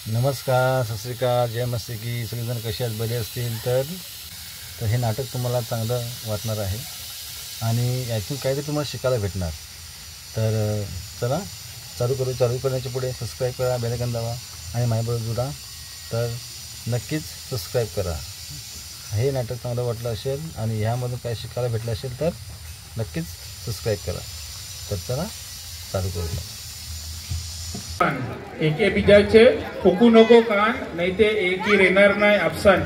नमस्कार, सत श्री अकाल, जय मस्ती की. सगळेजण कसे आहेत, बरे असतील तर हे नाटक तुम्हाला चांगलं वाटणार आहे आणि यातून काहीतरी तुम्हाला शिकायला भेटणार. तर चला चालू करण्याच्या पुढे सबस्क्राईब करा, बेल आयकॉन दाबा आणि माझ्याबरोबर जुडा. तर नक्कीच सबस्क्राईब करा. हे नाटक चांगलं वाटलं असेल आणि ह्यामधून काही शिकायला भेटलं असेल तर नक्कीच सबस्क्राईब करा. तर चला चालू करूया. एके बीजाचे फुकू नको कान, नाही ते एकी रेणार नाही आपसान.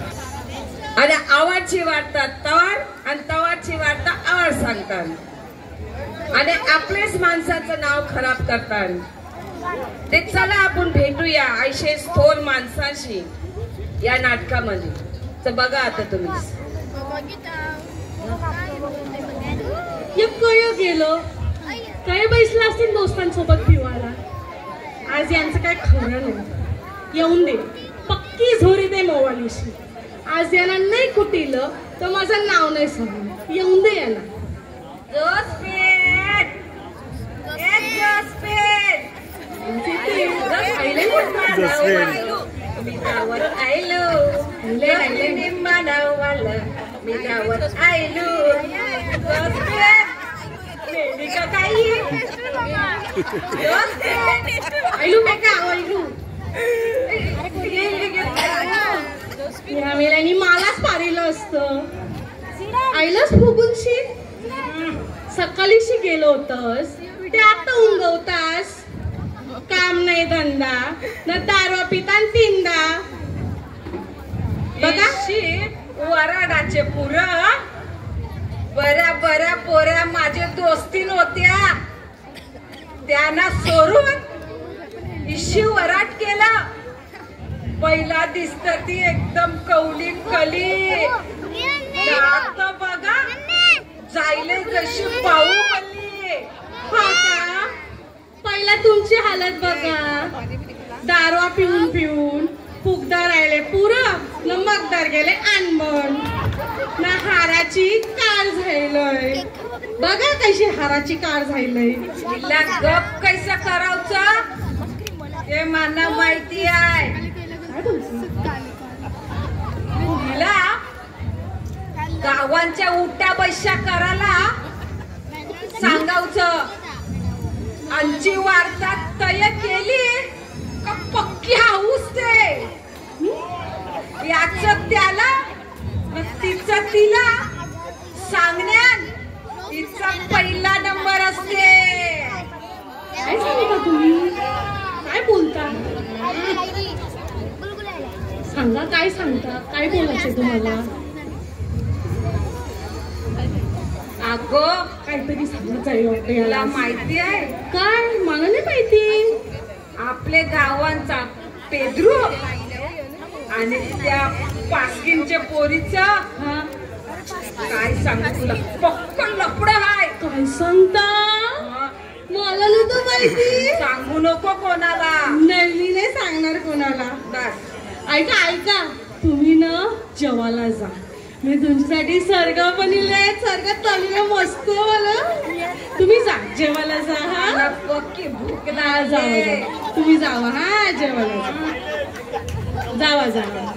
आणि आवाजची वार्ता तवार आणि तवारची वार्ता आवाज सांगतात आणि आपलेच माणसाचं नाव खराब करतात. ते चला आपण भेटूया ऐशे थोर माणसाशी या नाटकामध्ये. तर बघा आता तुम्ही गेलो काय बसला असतील दोस्तांसोबत पिवायला. आज यांचं काय खरं नाही. येऊन दे, पक्की झोरी दे मोवालीशी. आज यांना नाही कुटीलं तर माझं नाव नाही सांगलं. येऊन दे याला. या वेळेला मलाच पारिलं असतं. आईलाच फुगूनशी सकाळीशी गेलो होतस ते आता उंगवतास. काम नाही धंदा न दारू पिता तीनदा. बघा वराडाचे पुर बऱ्या पोऱ्या माझे दोस्तीन होत्या, त्यांना सोडून इशी वराट केला. पहिला दिसत ती एकदम कवली कली. आता बघा जायले जशी पाहू म्हणली. पहिला तुमची हालत बघा. दारू पिऊन पिऊन फुगदार राहिले पुरं न मगदार गेले अनबन. ना हाराची कार झालंय. बघा कशी हाराची कार झालंय. तिला गप कैसा करावचं ते मला माहिती आहे. तिला गावांच्या उठ्या बैशा करायला सांगावचं. आमची वार्ता तय केली का पक्की हाऊस ते. याच त्याला तिचं तिला सांगण्यात तिचा पहिला नंबर असते. काय सांगता तुम्ही? काय बोलता? सांगा, काय सांगता? काय बोलायचं तुम्हाला? अगं काहीतरी सांगत आहे तुला माहिती आहे काय? मला नाही माहिती. आपले गावांचा पेद्रू आणि त्या पासकीनच्या पोरीचा काय सांगू तुला, पक्क लपड हाय. काय सांगता? मला नव्हतं माहिती. सांगू नको कोणाला. नाही, नाही सांगणार कोणाला. ऐका ऐका, तुम्ही ना जेवायला जा. मी तुमच्यासाठी सर्ग बनवले. सर्ग तळले मस्त मला. तुम्ही जा जेवायला जा. हा पक्की भूक जावा. तुम्ही जावा. हा जेवायला जावा जावा.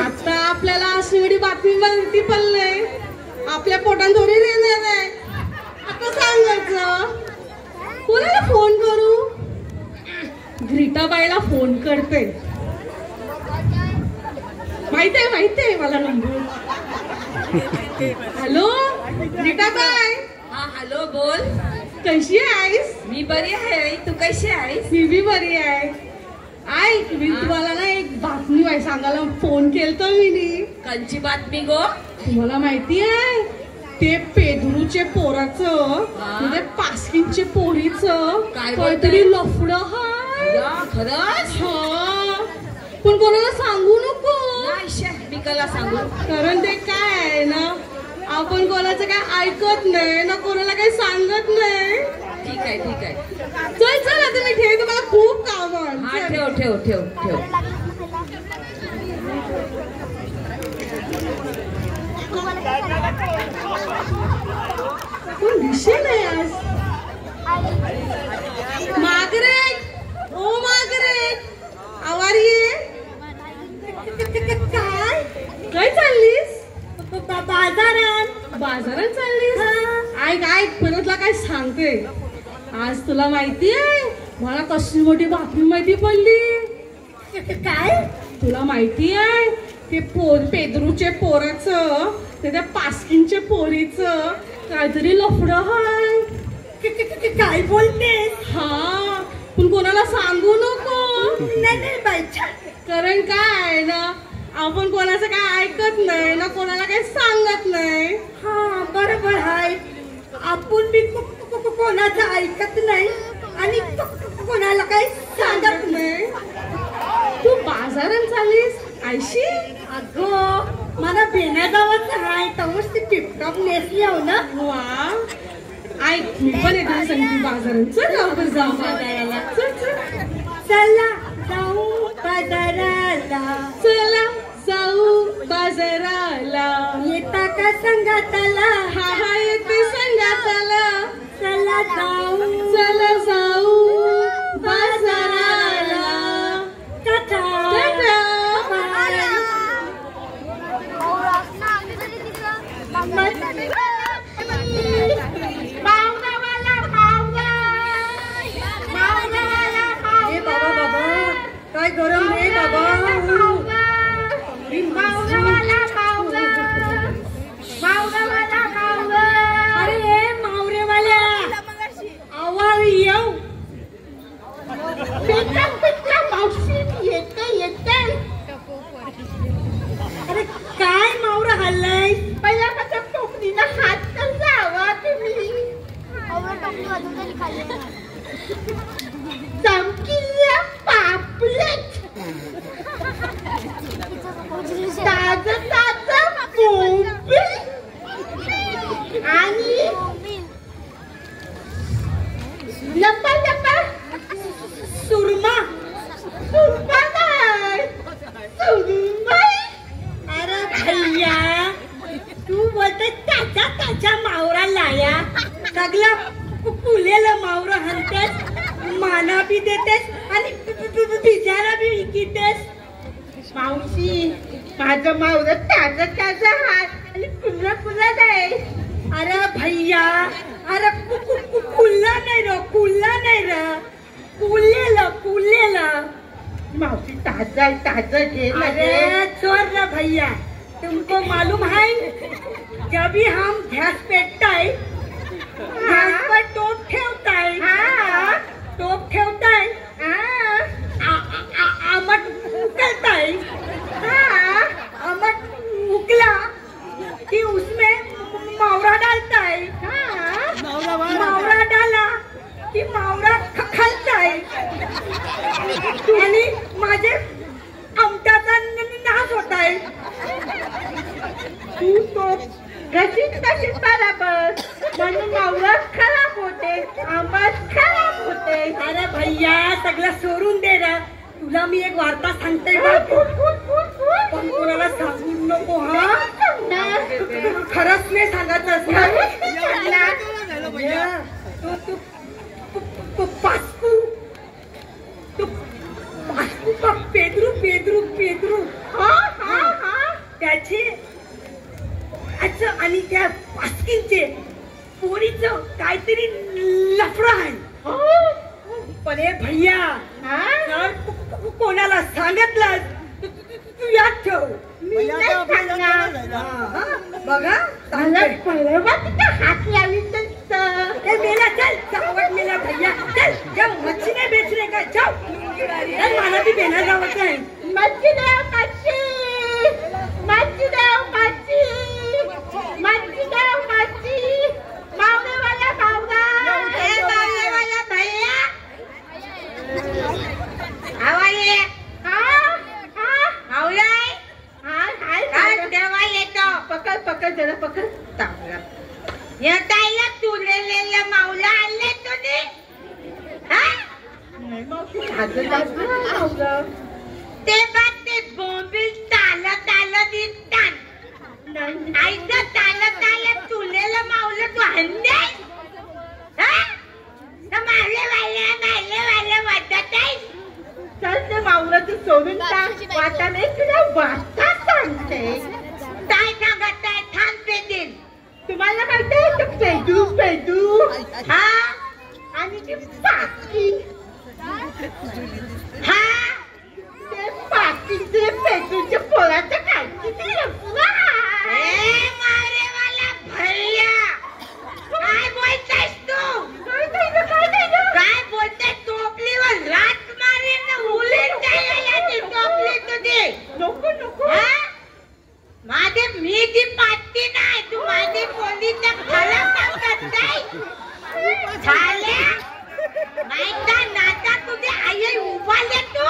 आता आपल्याला अशी एवढी बातमी माहिती पडलंय. आपल्या पोटात थोडी रेणार आहे. आता सांगायचं कोणाला फोन करू? ग्रीटाबाईला फोन करते. माहिती आहे मला नंबर. हॅलो ग्रीटाबाई. हा हॅलो, बोल. कशी आहेस? मी बरी आहे. तू कशी आहेस? मी बी बरी आहे. ऐक, मी तुम्हाला ना एक बातमी सांगायला फोन केलतो मी. कंची बातमी गो? तुम्हाला माहिती आहे ते पेदरूचे पोराचं म्हणजे पासकीनचे पोरीचं काहीतरी लफड हाय. खरंच? हा, पण कोणाला सांगू नको. मी कला सांगू? कारण ते काय आहे ना, आपण कोणाचं काय ऐकत नाही ना, कोणाला काही सांगत नाही. ठीक आहे ठीक आहे. चल चल आता मी ठेवते, मला खूप काम आहे. हा ठेव ठेव ठेव ठेव. कोण दिसेल नाही आज. मागरेट, ओ मागरेट, सांगते. आज तुला माहिती आहे मला कशी मोठी बातमी माहिती पडली. काय? तुला माहिती आहे ते पेद्रूचे पोराचं त्या पास्किनच्या पोरीचं काहीतरी लफडं आहे. काय बोलतेस? हा, पण कोणाला सांगू नको. नाही बाई, कारण काय ना आपण कोणाचं काय ऐकत नाही ना कोणाला काही सांगत नाही. हा बरोबर आहे. आपण बी कोणाचं ऐकत नाही आणि कोणाला काही सांगत नाही. तू बाजारात चालीस आयशी? अगं मला बेना गावाचं आहे तवच ती टिपटॉप नेसली हो ना. वा, ऐक मी पण येते सांगते बाजारात. चल लवकर जाऊ बाजाराला. चला जाऊ बाजाराला. चला जाऊ बाजाराला. येता का संगाताला? हा येते संगाताला. चला जाऊ बाजाराला. टाटा. काय गरम रे बाबा. अरे मावरेवाल्या आवाज येऊ. अरे काय मावरा हल्लाय. पहिला कसा टोपलीला हात कसा हवा तुम्ही. चमकीला पापलेट. ताजं बोंबील आणि लपा सुरमा. नाही सुरमई. अरे भैया तू बोलते त्याच्या मावरा लाया. सगळं फुलेलं मावरा हलतेस, माना बी देतेस आणि बिजारा बी विकितेस. मावशी माझं मावरं ताजं हाय आणि पुन्हा नाही. अरे भैया अरे कुल्ला नाही र कुल्लेलं. मावशी ताजं घे. अरे चोर ना भैया, तुमको मालूम है जब भी हम गैस पेटताय गैस पर टोप ठेवताय. टोप ठेवताय आमट उकलताय. आमट उकला कि उसमें मावरा डालताय. मावरा डाला कि मावरा खलताय आणि माझे आमटाचा नाश होताय. तू तो कशीच बराबर म्हणून मावरा खराब होते, आंबट खराब होते. अरे भैया सगळं सोडून दे ना. तुला मी एक वार्ता सांगते पण कोणाला सांगू नको. हा खरंच नाही सांगायचं असणार. पेद्रू त्याचे आणि त्या पास्किनचे पोरीचं काहीतरी लफडं आहे. पण हे भैया जर कोणाला सांगितलं तू याद ठेव. बघा हात लावी मेला. चल चावट मेला भैया. चल जाओ मच्छी नाही बेचणे का. जाओ मला बी बेना जावत आहे. मच्छी मावरेवाला भैया हवा ये. पकड जरा पकड. येतायला तुरलेलं मावला आणले तुझे. ते बात ते बोंबील तालत दिसतात. आईचं तालत तुरलेलं मावलं तू हंडे. मारले वाटत आहे. चल ते मावलं सोडून टाक. वाटाने तुला वाटता सांगते. काय सांगत आहे थांबते दिन. तुम्हाला माहिती आहे ते पेदू हा आणि ती पाकी हा ते पाकीचे पेदूच्या पोराचं काय किती काय बोलतेस तू काय बोलते टोपलीवर लात मारेन उलट जायला टोपली तुझी नको नको माझे मी ती पाटती नाही तू माझे पोलीचा खरा सांगत नाही झाल्या नाहीता नाता तुझे आई उभाले तू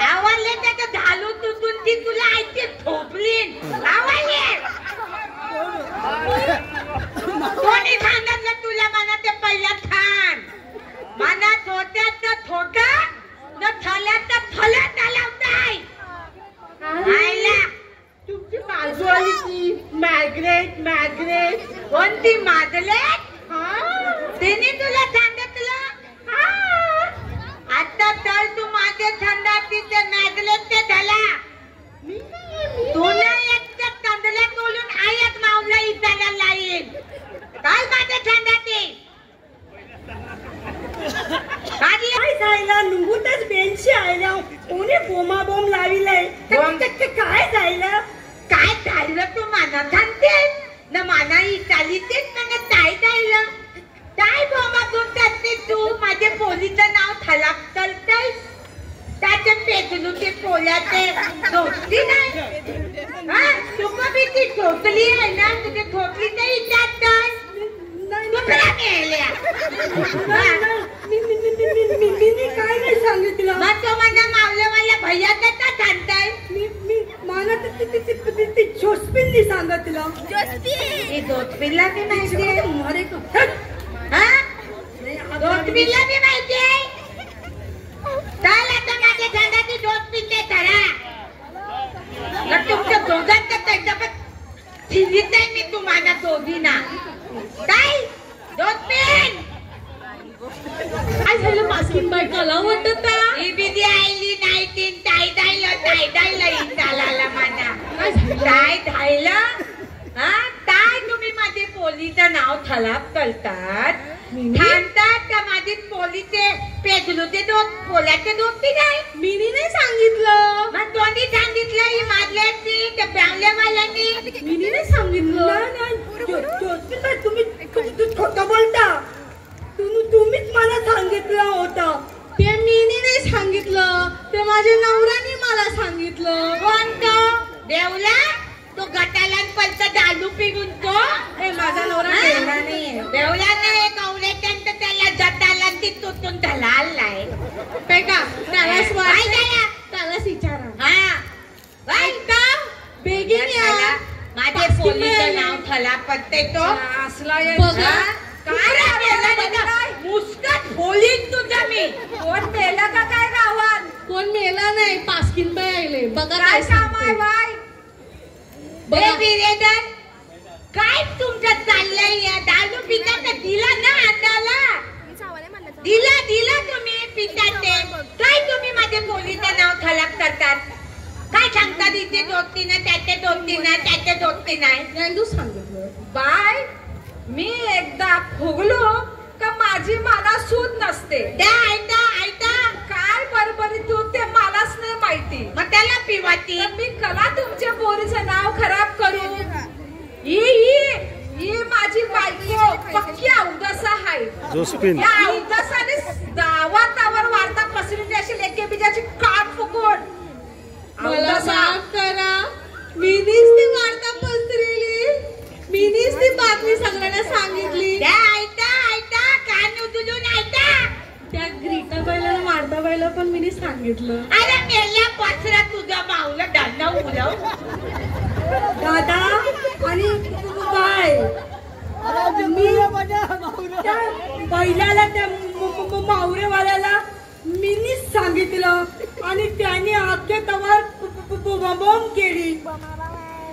आवाले त्याचं झालू तुटून ती तुला आईची ठोपलीन आवाले कोणी सांगितलं तुला मनात ते पहिला ठाण मनात थोट्यात तर थोटा न थल्यात तर थल्यात लावताय आईला तुमची बाजू आली ती मॅग्रेट कोणती मादलेट तिने तुला सांगितलं आता तर तू माझे थंडा तिथे मॅग्रेट ते झाला तुला एकट्या तांदळ्यात बोलून आयात मावला इजाला लाईन काय माझे थंडा ते काय जायला नुगुतच बेंची आयला कोणी बोमाबोम लाविलाय काय जायला काय झालं तू माना थांबतेस न माना इटाली तेच ना काय जायला काय बोमाबोम करते तू माझे पोलीचं नाव थलाप चालतंय त्याचे पेटलू ते पोल्याचे दोस्ती नाही तू कधी ती ठोकली आहे ना तुझे ठोकली तर इटात काय नाही सांगितलं मग तो माझ्या मावलेवाल्या भैयाचा का सांगताय मी मला जोसपिननी सांगितलं जोसपिनला बी माहिती जोसपिनला बी माहिती आहे चाल आता माझ्या झाडाची जोसपिनने धरा तुमच्या दोघांचं त्याच्यात ठिवीत आहे मी तुम्हाला दोघींना काय जोसपिन काय झालं पास्किन बाई कला वाटत ही बिदी आईली नाही तीन टाय डायला इंटाला माझा काय धायला हा काय तुम्ही माझे पोलीचं नाव थलाप करतात थांबतात का माझे पोलीचे पेजलू ते पोल्याचे दोस्ती नाही मीनी नाही सांगितलं मग दोन्ही सांगितलं ही मारल्याची त्या ब्यावल्यावाल्यांनी मीनी नाही सांगितलं तुम्ही खोटं बोलता तुम्हीच मला सांगितलं होतं ते मीनी नाही सांगितलं ते माझ्या नवऱ्याने मला सांगितलं कोणतं देवला तो गटाला पलत दारू पिऊन तो माझा नवरा देवला नाही कवरेच्यांत त्याला जटाला ती तुटून त्याला आलाय काय का त्यालाच विचारा हा बेगीन या माझे पोलीचं नाव थला पत्ते तो असला काय मुस्कट बोलीन तुझा मी कोण मेला का काय गावात कोण मेला नाही पास्किन बाई आले बघा काय काम आहे बाई बिरेदर काय तुमचं चाललंय या दारू पिता दिला ना अंदाला दिला तुम्ही पिताते काय तुम्ही माझे पोलीचं नाव खलाप करतात काय सांगतात इथे दोस्ती ना त्याचे दोस्ती ना त्याचे दोस्ती नाही तू सांगितलं बाय मी एकदा फुगलो का माझी मला सूद नसते त्या आयता काय बरोबरी तू ते मलाच नाही माहिती मग त्याला पिवाती मी कला तुमच्या पोरीचं नाव खराब करू ही माझी बायको पक्की अवदसा आहे जोसपिन या अवदसाने दावातावर वार्ता पसरली अशी लेके बिजाची काट फुकून मला माफ करा मीनीच ती वार्ता पसरली मीनीच ती बातमी सगळ्यांना सांगितली त्या आयता कान उचलून आयता त्या ग्रीटा बाईला वार्ता बाईला पण मीनी सांगितलं अरे मेल्या पसरा तुझा माऊला डांडा उलव दादा आणि काय बैलाला त्या मावरेवाल्याला मीनीच सांगितलं आणि त्याने अख्ख्या तवार बॉम्ब केली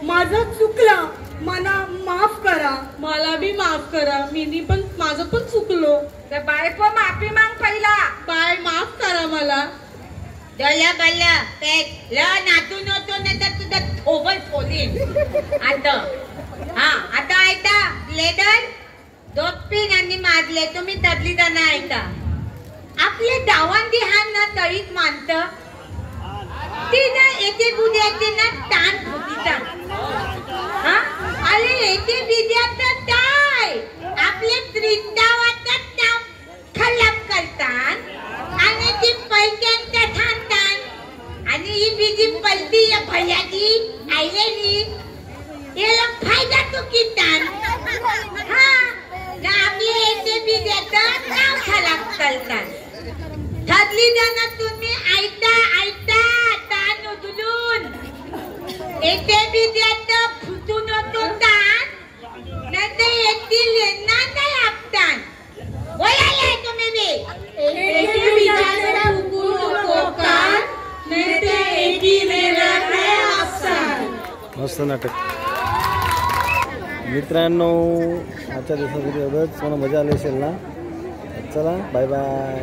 माझं चुकलं मला माफ करा मला बी माफ करा मीनी पण माझं पण चुकलो त्या बायको माफी माग पहिला बाय माफ करा मला डोल्या बल्ला पेट ल नातू नव्हतो ना तर तुझं थोबल फोलीन आता हा आता ऐका लेदर दोन आणि मारले तुम्ही तदली जाणं ऐका आपले दावंदी हा ना तळीत मानत ती ना येते बुद्याचे ना ताण फुटीचा हा अरे येते बिद्याचा काय आपले वृंदावाचा नाव खराब करतात आणि ती पैक्यांच्या थांबतात आणि ही बिजी पलटी या भैयाची आयलेली याला फायदा चुकीतात हा ना आपले येते बिद्याचं नाव खराब करतात ठरली जाणं तुम्ही ऐका ऐका ताण उचलून येते बिद्याचं फुटून होतो ताण नाही तर येतील येणार नाही आपतान बोलायला तुम्ही बी एके बिजाचा फुकू नको कान, नाही ते एकी नेणार नाही आपसान. मस्त नाटक. मित्रांनो आजच्या दिवसासाठी एवढंच. मला मजा आली असेल ना. चला बाय बाय.